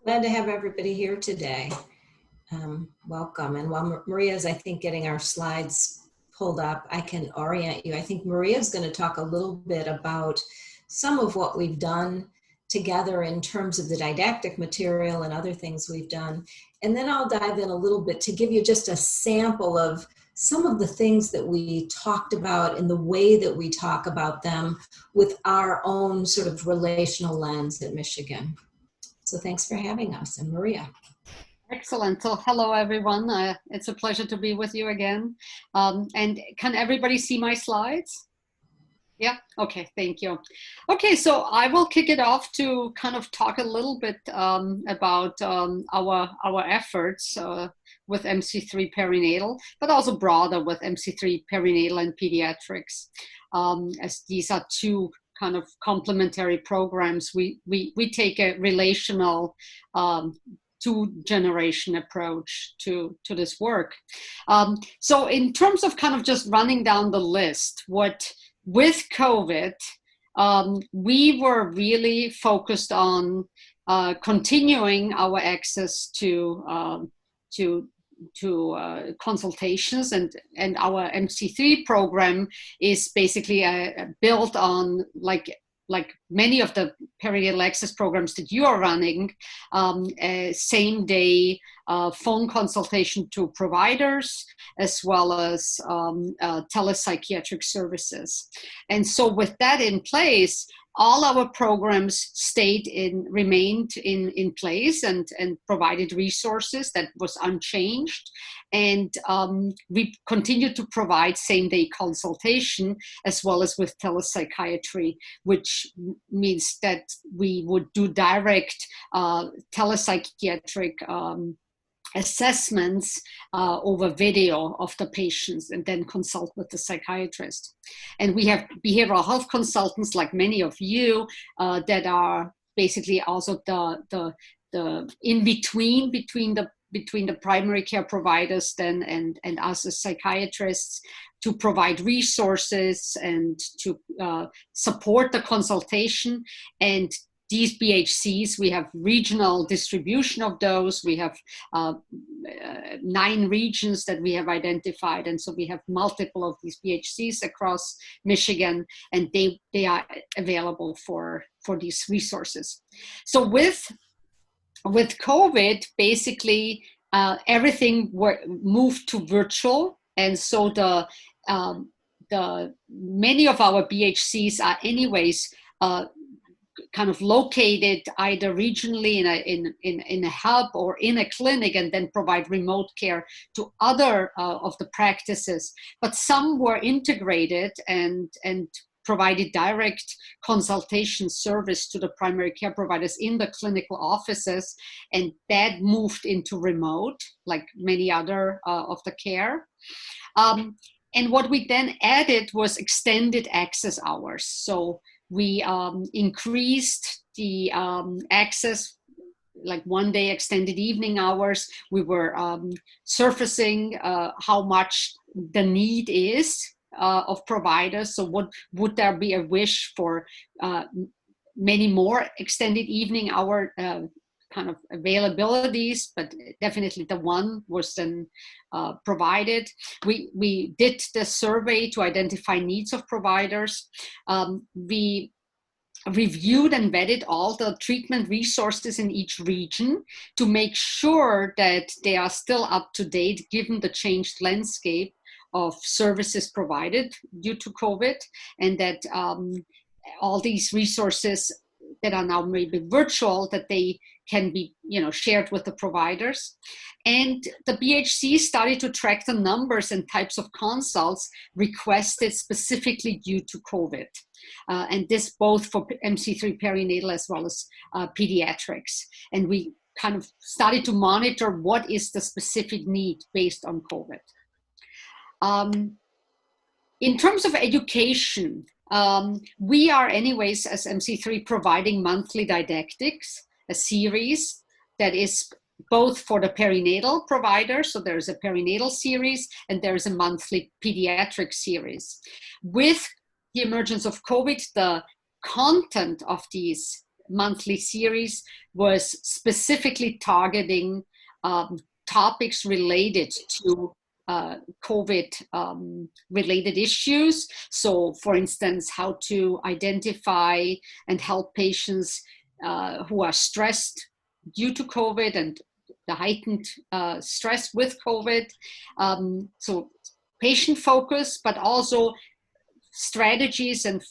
Glad to have everybody here today. Welcome. And while Maria's, I think, getting our slides pulled up, I can orient you. I think Maria's going to talk a little bit about some of what we've done together in terms of the didactic material and other things we've done. And then I'll dive in a little bit to give you just a sample of some of the things that we talked about and the way that we talk about them with our own sort of relational lens at Michigan. So thanks for having us. And Maria. Excellent. So hello, everyone. It's a pleasure to be with you again. And can everybody see my slides? Yeah. Okay. Thank you. Okay. So I will kick it off to kind of talk a little bit about our efforts with MC3 Perinatal, but also broader with MC3 Perinatal and Pediatrics, as these are two kind of complementary programs. We take a relational two-generation approach to this work. So in terms of kind of just running down the list, with COVID, we were really focused on continuing our access to consultations, and our MC3 program is basically built on like many of the perinatal access programs that you are running, same day phone consultation to providers, as well as telepsychiatric services. And so with that in place, all our programs remained in place and provided resources. That was unchanged. And we continued to provide same-day consultation as well as with telepsychiatry, which means that we would do direct telepsychiatric assessments over video of the patients and then consult with the psychiatrist. And we have behavioral health consultants, like many of you, that are basically also the in-between between the primary care providers then and us as psychiatrists, to provide resources and to support the consultation. And these BHCs, we have regional distribution of those. We have 9 regions that we have identified. And so we have multiple of these BHCs across Michigan, and they are available for these resources. So with COVID, basically everything moved to virtual. And so the many of our BHCs are anyways kind of located either regionally in a hub or in a clinic, and then provide remote care to other of the practices. But some were integrated and provided direct consultation service to the primary care providers in the clinical offices, and that moved into remote, like many other of the care. And what we then added was extended access hours. So we increased the access, like 1 day extended evening hours. We were surfacing how much the need is of providers. So would there be a wish for many more extended evening hour kind of availabilities, but definitely the one was then provided. We did the survey to identify needs of providers. We reviewed and vetted all the treatment resources in each region to make sure that they are still up to date given the changed landscape of services provided due to COVID, and that all these resources that are now maybe virtual, that they can be shared with the providers. And the BHC started to track the numbers and types of consults requested specifically due to COVID. And this both for MC3 perinatal as well as pediatrics. And we kind of started to monitor what is the specific need based on COVID. In terms of education, we are anyways, as MC3, providing monthly didactics, a series that is both for the perinatal providers. So there's a perinatal series and there's a monthly pediatric series. With the emergence of COVID, the content of these monthly series was specifically targeting topics related to COVID related issues. So for instance, how to identify and help patients who are stressed due to COVID and the heightened stress with COVID. So patient focus, but also strategies and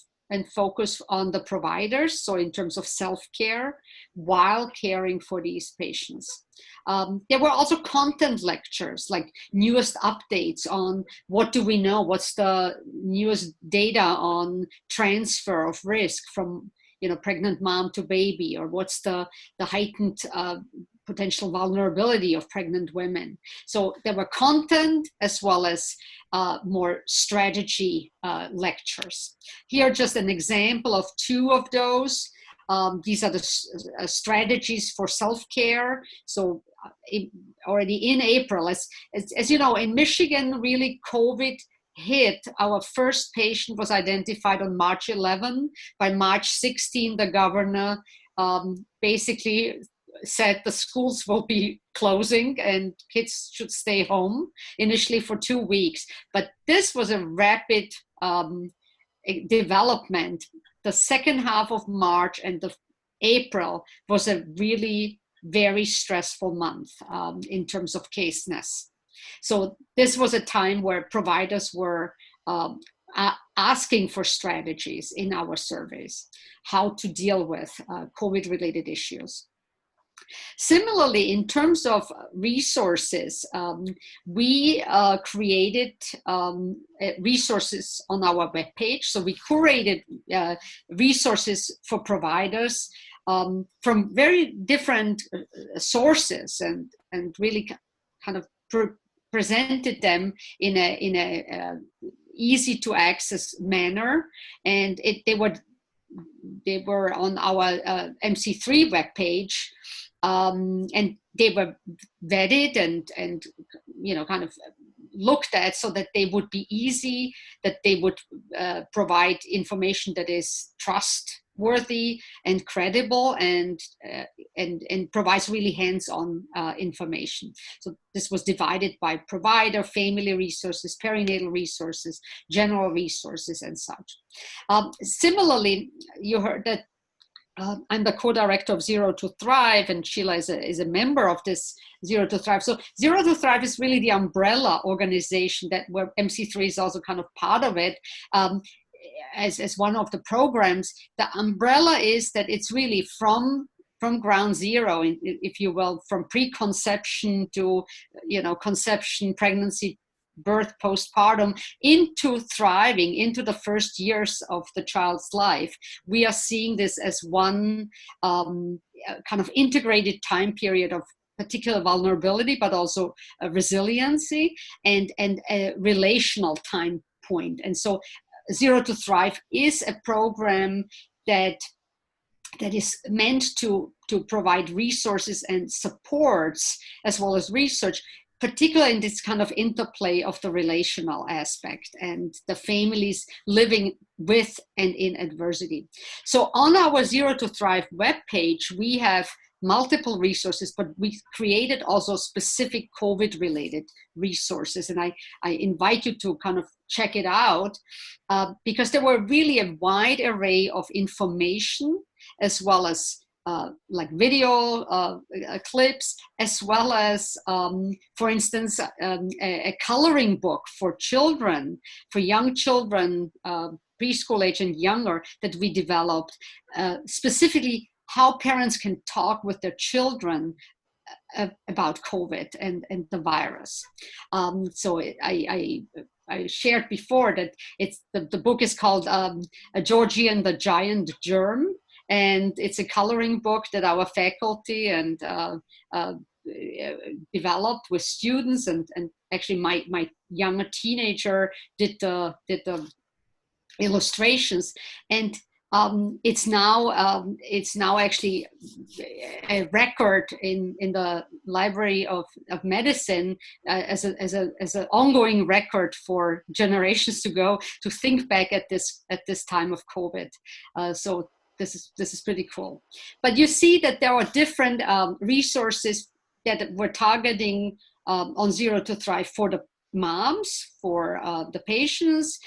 focus on the providers. So in terms of self-care while caring for these patients. There were also content lectures, like newest updates on what do we know, what's the newest data on transfer of risk from pregnant mom to baby, or what's the heightened potential vulnerability of pregnant women. So there were content as well as more strategy lectures. Here, just an example of two of those. These are the strategies for self-care. So already in April, as you know, in Michigan, really COVID hit. Our first patient was identified on March 11. By March 16, the governor basically said the schools will be closing and kids should stay home initially for 2 weeks. But this was a rapid development. The second half of March and the April was a really very stressful month in terms of caseness. So this was a time where providers were asking for strategies in our surveys, how to deal with COVID-related issues. Similarly, in terms of resources, we created resources on our webpage. So we curated resources for providers from very different sources and really kind of presented them in a easy to access manner. And they were on our MC3 webpage. And they were vetted and kind of looked at so that they would be easy, that they would provide information that is trustworthy and credible and provides really hands-on information. So this was divided by provider, family resources, perinatal resources, general resources, and such. Similarly, you heard that I'm the co-director of Zero to Thrive, and Sheila is a member of this Zero to Thrive. So Zero to Thrive is really the umbrella organization where MC3 is also kind of part of it. As one of the programs, the umbrella is that it's really from ground zero, if you will, from preconception to conception, pregnancy, birth, postpartum, into thriving, into the first years of the child's life. We are seeing this as one kind of integrated time period of particular vulnerability, but also resiliency and a relational time point. And so Zero to Thrive is a program that is meant to provide resources and supports as well as research, particularly in this kind of interplay of the relational aspect and the families living with and in adversity. So on our Zero to Thrive webpage, we have multiple resources, but we created also specific COVID-related resources. And I invite you to kind of check it out because there were really a wide array of information as well as like video clips, as well as, for instance, a coloring book for children, for young children, preschool age and younger, that we developed, specifically how parents can talk with their children about COVID and the virus. So I shared before that the book is called A Georgian the Giant Germ. And it's a coloring book that our faculty and developed with students, and actually my younger teenager did the illustrations, and it's now actually a record in the Library of Medicine as an ongoing record for generations to go, to think back at this time of COVID. So this is pretty cool. But you see that there are different resources that we're targeting on Zero to Thrive for the moms, for the patients,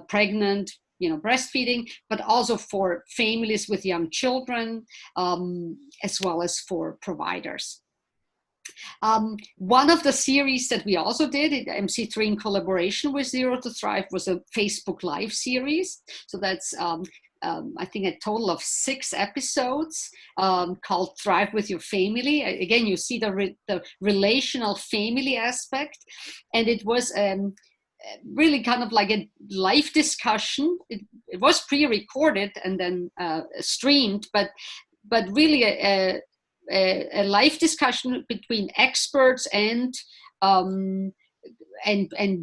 pregnant, breastfeeding, but also for families with young children, as well as for providers. One of the series that we also did at MC3 in collaboration with Zero to Thrive was a Facebook Live series. So that's, I think, a total of 6 episodes called Thrive with Your Family. Again, you see the relational family aspect. And it was really kind of like a live discussion. It was pre-recorded and then streamed, but really a live discussion between experts and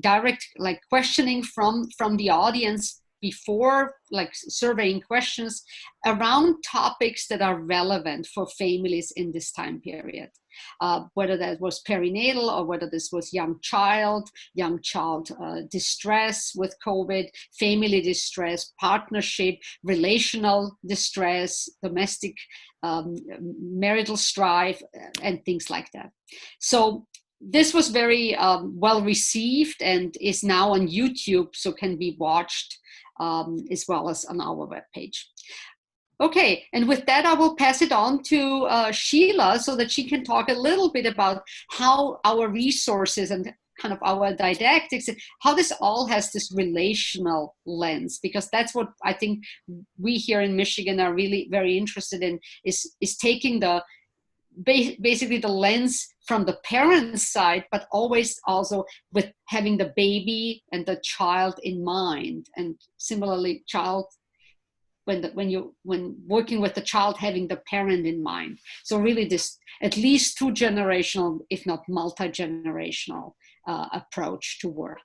direct like questioning from the audience before, like surveying questions around topics that are relevant for families in this time period, whether that was perinatal or whether this was young child distress with COVID, family distress, partnership, relational distress, domestic marital strife, and things like that. So this was very well received and is now on YouTube, so can be watched as well as on our webpage. Okay, and with that, I will pass it on to Sheila so that she can talk a little bit about how our resources and kind of our didactics, how this all has this relational lens, because that's what I think we here in Michigan are really very interested in, is taking the basically the lens from the parent's side, but always also with having the baby and the child in mind, and similarly when working with the child, having the parent in mind. So really this at least 2-generational, if not multi-generational approach to work.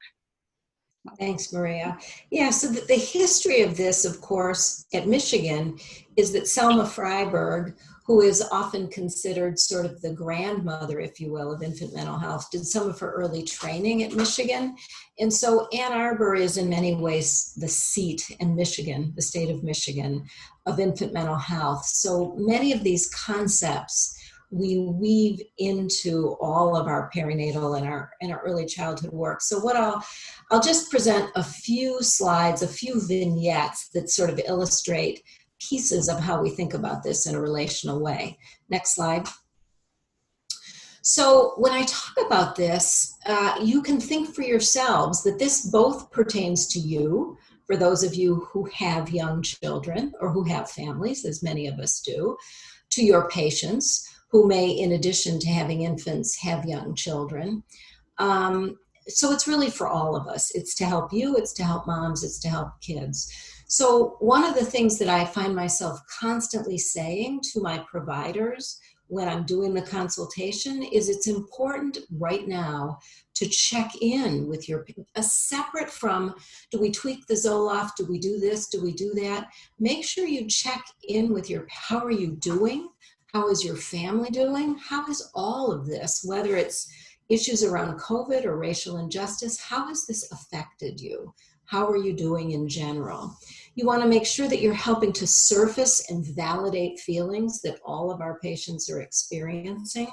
Thanks, Maria. Yeah, so the history of this, of course, at Michigan is that Selma Freiberg, who is often considered sort of the grandmother, if you will, of infant mental health, did some of her early training at Michigan. And so Ann Arbor is in many ways the seat in Michigan, the state of Michigan, of infant mental health. So many of these concepts we weave into all of our perinatal and our early childhood work. So what I'll just present a few slides, a few vignettes that sort of illustrate pieces of how we think about this in a relational way. Next slide. So when I talk about this, you can think for yourselves that this both pertains to you, for those of you who have young children or who have families, as many of us do, to your patients who may, in addition to having infants, have young children. So it's really for all of us. It's to help you, it's to help moms, it's to help kids. So one of the things that I find myself constantly saying to my providers when I'm doing the consultation is it's important right now to check in with your, separate from, do we tweak the Zoloft? Do we do this? Do we do that? Make sure you check in with your, how are you doing? How is your family doing? How is all of this, whether it's issues around COVID or racial injustice, how has this affected you? How are you doing in general? You want to make sure that you're helping to surface and validate feelings that all of our patients are experiencing,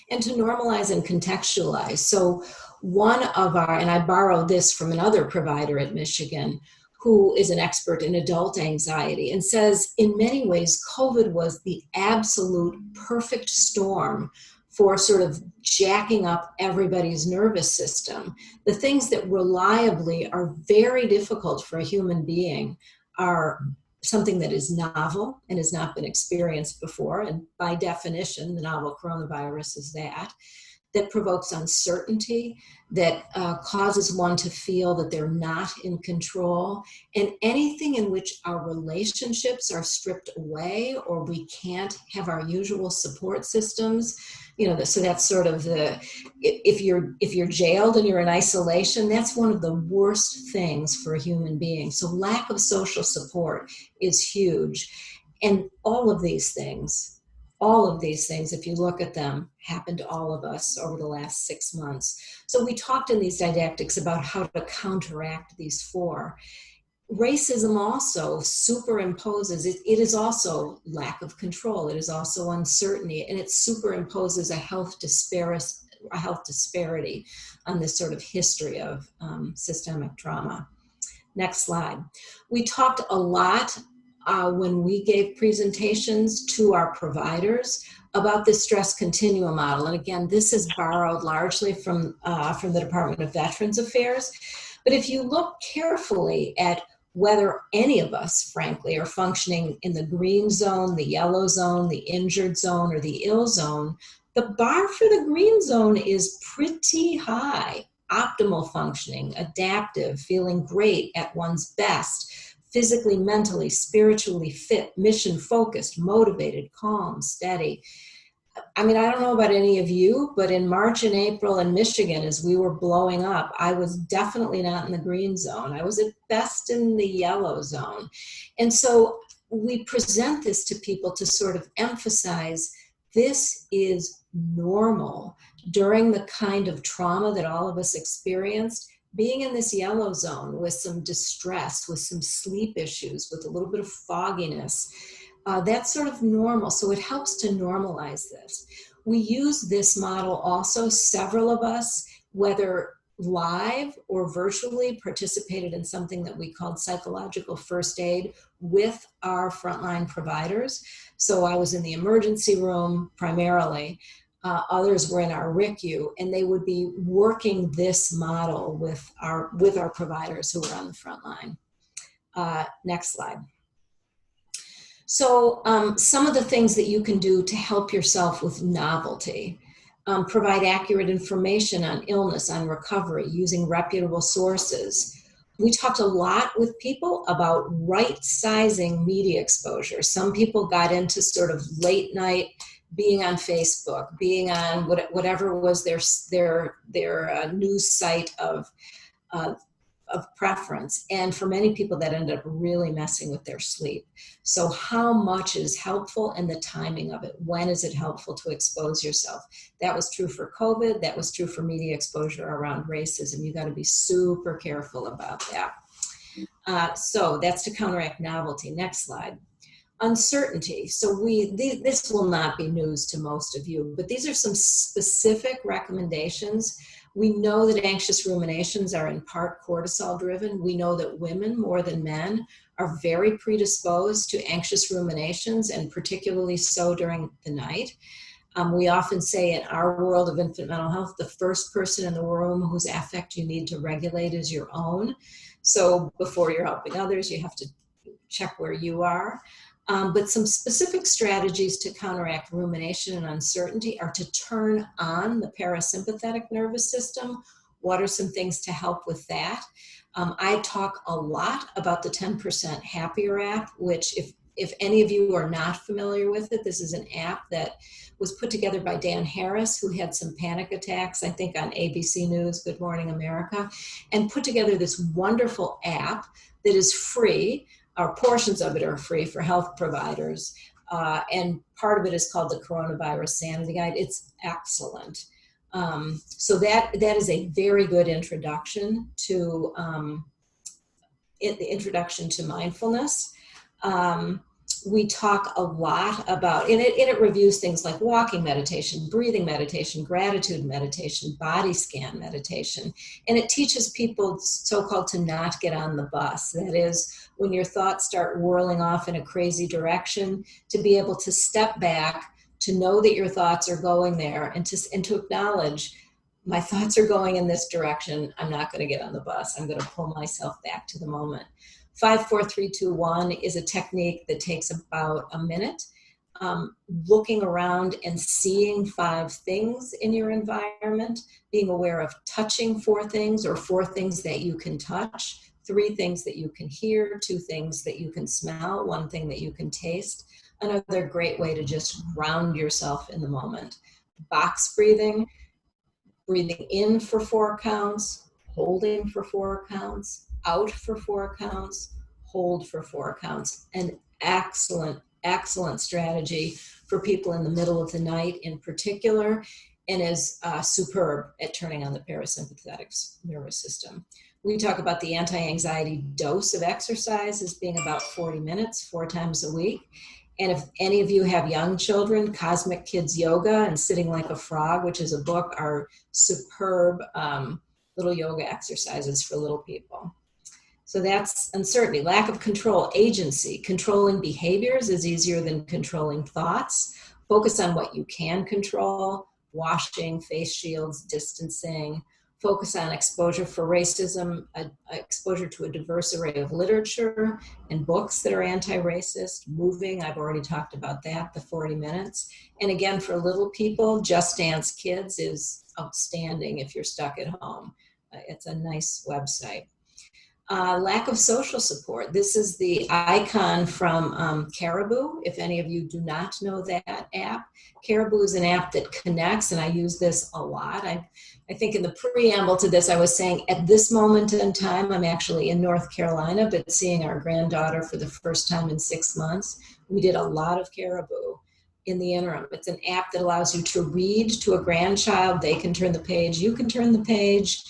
and to normalize and contextualize. So one of our, and I borrowed this from another provider at Michigan, who is an expert in adult anxiety, and says in many ways COVID was the absolute perfect storm for sort of jacking up everybody's nervous system. The things that reliably are very difficult for a human being are something that is novel and has not been experienced before. And by definition, the novel coronavirus is that provokes uncertainty, that causes one to feel that they're not in control, and anything in which our relationships are stripped away or we can't have our usual support systems. So that's sort of if you're jailed and you're in isolation, that's one of the worst things for a human being. So lack of social support is huge. And all of these things, if you look at them, happened to all of us over the last 6 months. So we talked in these didactics about how to counteract these 4. racism also superimposes, it is also lack of control, it is also uncertainty, and it superimposes a health disparity on this sort of history of systemic trauma. Next slide. We talked a lot when we gave presentations to our providers about the stress continuum model. And again, this is borrowed largely from the Department of Veterans Affairs. But if you look carefully at whether any of us, frankly, are functioning in the green zone, the yellow zone, the injured zone, or the ill zone, the bar for the green zone is pretty high. Optimal functioning, adaptive, feeling great at one's best, physically, mentally, spiritually fit, mission focused, motivated, calm, steady. I mean, I don't know about any of you, but in March and April in Michigan, as we were blowing up, I was definitely not in the green zone. I was at best in the yellow zone. And so we present this to people to sort of emphasize this is normal during the kind of trauma that all of us experienced. Being in this yellow zone with some distress, with some sleep issues, with a little bit of fogginess, that's sort of normal. So it helps to normalize this. We use this model also, several of us, whether live or virtually, participated in something that we called psychological first aid with our frontline providers. So I was in the emergency room primarily. Others were in our RICU, and they would be working this model with our providers who were on the front line. Next slide. So some of the things that you can do to help yourself with novelty: provide accurate information on illness, on recovery, using reputable sources. We talked a lot with people about right-sizing media exposure. Some people got into sort of late night being on Facebook, being on whatever was their news site of preference. And for many people, that ended up really messing with their sleep. So how much is helpful, and the timing of it? When is it helpful to expose yourself? That was true for COVID. That was true for media exposure around racism. You got to be super careful about that. So that's to counteract novelty. Next slide. Uncertainty. So this will not be news to most of you, but these are some specific recommendations. We know that anxious ruminations are in part cortisol driven. We know that women more than men are very predisposed to anxious ruminations, and particularly so during the night. We often say in our world of infant mental health, the first person in the room whose affect you need to regulate is your own. So before you're helping others, you have to check where you are. But some specific strategies to counteract rumination and uncertainty are to turn on the parasympathetic nervous system. What are some things to help with that? I talk a lot about the 10% Happier app, which if any of you are not familiar with it, this is an app that was put together by Dan Harris, who had some panic attacks, I think on ABC News, Good Morning America, and put together this wonderful app that is free. Or portions of it are free for health providers, and part of it is called the Coronavirus Sanity Guide. It's excellent. So that is a very good introduction to mindfulness. We talk a lot about, and it reviews things like walking meditation, breathing meditation, gratitude meditation, body scan meditation, and it teaches people so-called to not get on the bus. That is, when your thoughts start whirling off in a crazy direction, to be able to step back, to know that your thoughts are going there, and to acknowledge, my thoughts are going in this direction. I'm not going to get on the bus. I'm going to pull myself back to the moment. 5, 4, 3, 2, 1 is a technique that takes about a minute. Looking around and seeing 5 things in your environment, being aware of touching 4 things, or 4 things that you can touch, 3 things that you can hear, 2 things that you can smell, 1 thing that you can taste. Another great way to just ground yourself in the moment. Box breathing, breathing in for 4 counts, holding for 4 counts, out for 4 counts, hold for 4 counts. An excellent, excellent strategy for people in the middle of the night in particular, and is superb at turning on the parasympathetic nervous system. We talk about the anti-anxiety dose of exercise as being about 40 minutes, 4 times a week. And if any of you have young children, Cosmic Kids Yoga and Sitting Like a Frog, which is a book, are superb little yoga exercises for little people. So that's uncertainty, lack of control, agency. Controlling behaviors is easier than controlling thoughts. Focus on what you can control, washing, face shields, distancing. Focus on exposure for racism, exposure to a diverse array of literature and books that are anti-racist. Moving, I've already talked about that, the 40 minutes. And again, for little people, Just Dance Kids is outstanding if you're stuck at home. It's a nice website. Lack of social support. This is the icon from Caribou. If any of you do not know that app, Caribou is an app that connects, and I use this a lot. I think in the preamble to this, I was saying at this moment in time, I'm actually in North Carolina, but seeing our granddaughter for the first time in 6 months. We did a lot of Caribou in the interim. It's an app that allows you to read to a grandchild. They can turn the page, you can turn the page.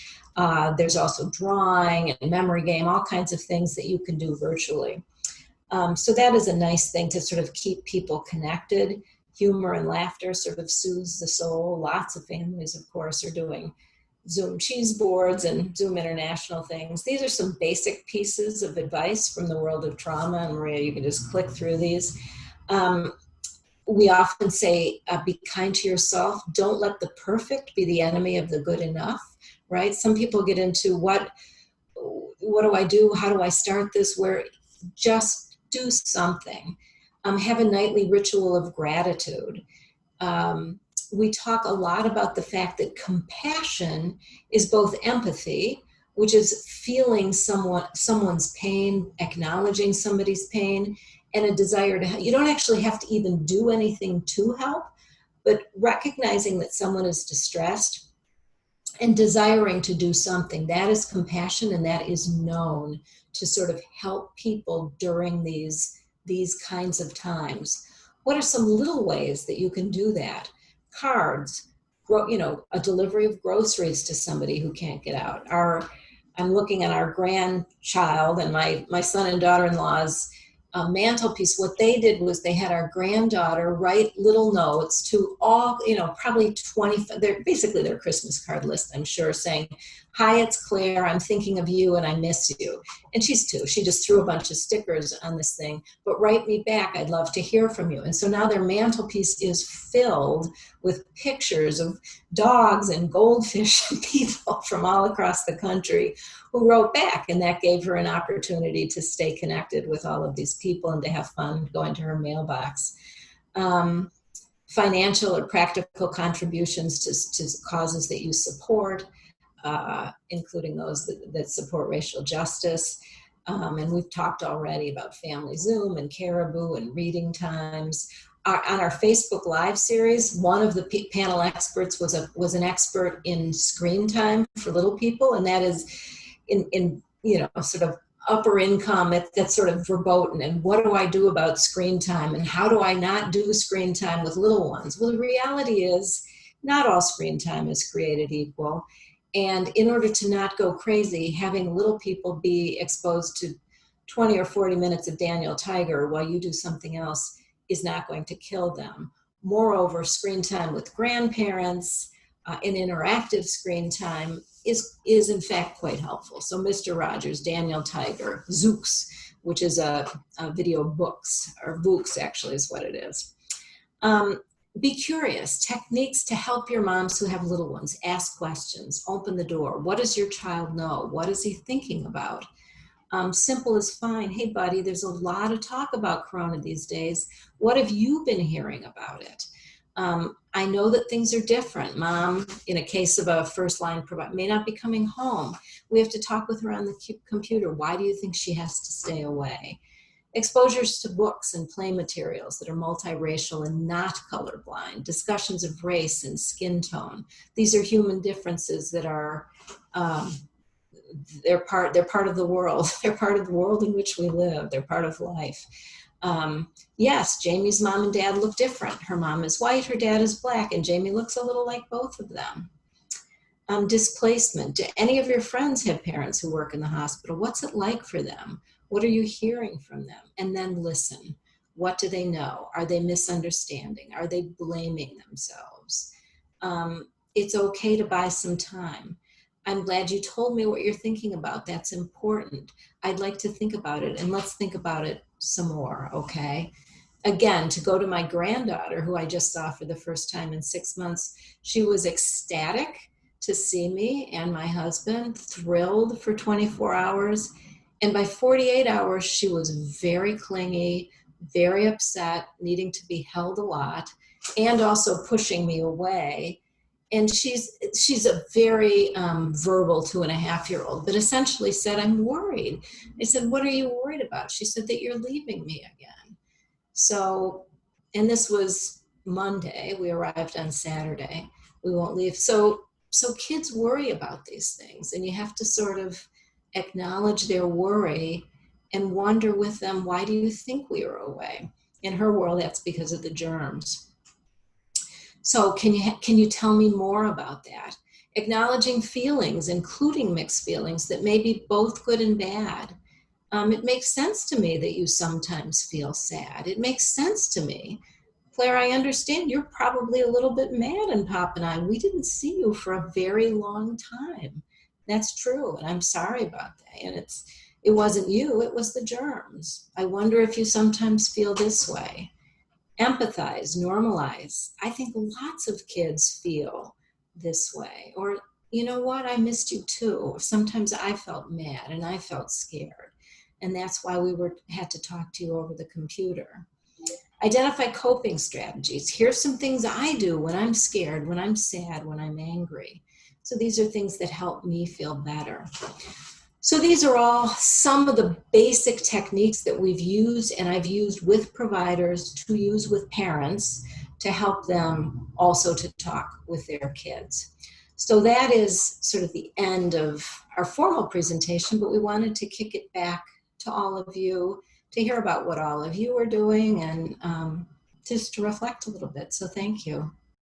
There's also drawing and memory game, all kinds of things that you can do virtually. So that is a nice thing to sort of keep people connected. Humor and laughter sort of soothes the soul. Lots of families, of course, are doing Zoom cheese boards and Zoom international things. These are some basic pieces of advice from the world of trauma. And Maria, you can just click through these. We often say, be kind to yourself. Don't let the perfect be the enemy of the good enough. Right? Some people get into what do I do? How do I start this? Where just do something. Have a nightly ritual of gratitude. We talk a lot about the fact that compassion is both empathy, which is feeling someone's pain, acknowledging somebody's pain, and a desire to help. You don't actually have to even do anything to help, but recognizing that someone is distressed and desiring to do something, that is compassion, and that is known to sort of help people during these kinds of times. What are some little ways that you can do that? Cards, a delivery of groceries to somebody who can't get out. I'm looking at our grandchild and my son and daughter-in-law's mantelpiece. What they did was they had our granddaughter write little notes to all, probably 20, they're basically their Christmas card list, I'm sure, saying, "Hi, it's Claire, I'm thinking of you and I miss you." And she's 2. She just threw a bunch of stickers on this thing, but write me back, I'd love to hear from you. And so now their mantelpiece is filled with pictures of dogs and goldfish and people from all across the country who wrote back, and that gave her an opportunity to stay connected with all of these people and to have fun going to her mailbox. Financial or practical contributions to causes that you support, including those that support racial justice. And we've talked already about Family Zoom and Caribou and reading times. On our Facebook Live series, one of the panel experts was an expert in screen time for little people, and that is in sort of upper income, that's sort of verboten. And what do I do about screen time? And how do I not do screen time with little ones? Well, the reality is not all screen time is created equal. And in order to not go crazy, having little people be exposed to 20 or 40 minutes of Daniel Tiger while you do something else is not going to kill them. Moreover, screen time with grandparents, and interactive screen time is in fact quite helpful. So Mr. Rogers, Daniel Tiger, Zooks, which is a video books, or Books actually is what it is. Be curious. Techniques to help your moms who have little ones. Ask questions. Open the door. What does your child know? What is he thinking about? Simple is fine. Hey, buddy, there's a lot of talk about Corona these days. What have you been hearing about it? I know that things are different. Mom, in a case of a first-line provider, may not be coming home. We have to talk with her on the computer. Why do you think she has to stay away? Exposures to books and play materials that are multiracial and not colorblind. Discussions of race and skin tone. These are human differences that are, they're part of the world. They're part of the world in which we live. They're part of life. Yes, Jamie's mom and dad look different. Her mom is white, her dad is black, and Jamie looks a little like both of them. Displacement. Do any of your friends have parents who work in the hospital? What's it like for them? What are you hearing from them? And then listen. What do they know? Are they misunderstanding? Are they blaming themselves? It's okay to buy some time. I'm glad you told me what you're thinking about. That's important. I'd like to think about it, and let's think about it some more, okay? Again, to go to my granddaughter, who I just saw for the first time in 6 months, she was ecstatic to see me and my husband, thrilled for 24 hours. And by 48 hours, she was very clingy, very upset, needing to be held a lot, and also pushing me away. And she's a very verbal 2.5-year-old, but essentially said, I'm worried. I said, what are you worried about? She said that you're leaving me again. So, and this was Monday. We arrived on Saturday. We won't leave. So kids worry about these things, and you have to sort of acknowledge their worry and wonder with them, why do you think we are away? In her world, that's because of the germs. So can you tell me more about that? Acknowledging feelings, including mixed feelings that may be both good and bad. It makes sense to me that you sometimes feel sad. It makes sense to me. Claire, I understand you're probably a little bit mad in Pop and I. We didn't see you for a very long time. That's true, and I'm sorry about that. And it wasn't you, it was the germs. I wonder if you sometimes feel this way. Empathize, normalize. I think lots of kids feel this way. Or, you know what, I missed you too. Sometimes I felt mad and I felt scared. And that's why we had to talk to you over the computer. Identify coping strategies. Here's some things I do when I'm scared, when I'm sad, when I'm angry. So these are things that help me feel better. So these are all some of the basic techniques that we've used, and I've used with providers, to use with parents, to help them also to talk with their kids. So that is sort of the end of our formal presentation, but we wanted to kick it back to all of you to hear about what all of you are doing, and just to reflect a little bit. So thank you.